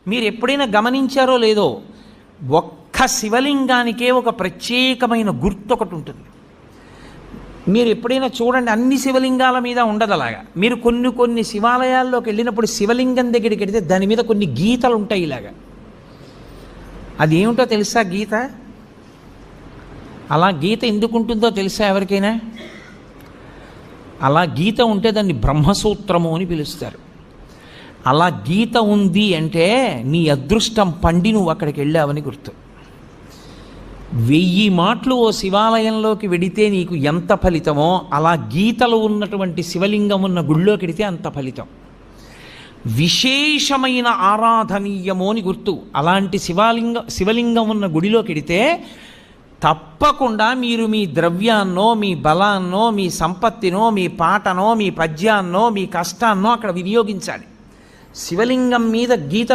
మీరు ఎప్పుడైనా గమనించారో లేదో, ఒక్క శివలింగానికే ఒక ప్రత్యేకమైన గుర్తు ఒకటి ఉంటుంది. మీరు ఎప్పుడైనా చూడండి, అన్ని శివలింగాల మీద ఉండదు అలాగా. మీరు కొన్ని శివాలయాల్లోకి వెళ్ళినప్పుడు శివలింగం దగ్గరికి వెళితే దాని మీద కొన్ని గీతలు ఉంటాయి ఇలాగా. అది ఏమిటో తెలుసా గీత? అలా గీత ఎందుకు ఉంటుందో తెలుసా ఎవరికైనా? అలా గీత ఉంటే దాన్ని బ్రహ్మసూత్రము అని పిలుస్తారు. అలా గీత ఉంది అంటే నీ అదృష్టం పండి నువ్వు అక్కడికి వెళ్ళావని గుర్తు. 1000 మాటలు ఓ శివాలయంలోకి వెడితే నీకు ఎంత ఫలితమో, అలా గీతలు ఉన్నటువంటి శివలింగం ఉన్న గుళ్ళోకి వెడితే అంత ఫలితం. విశేషమైన ఆరాధనీయమో అని గుర్తు. అలాంటి శివలింగం ఉన్న గుడిలోకి వెడితే తప్పకుండా మీరు మీ ద్రవ్యాన్నో, మీ బలాన్నో, మీ సంపత్తినో, మీ పాటనో, మీ పద్యాన్నో, మీ కష్టాన్నో అక్కడ వినియోగించాలి. శివలింగం మీద గీత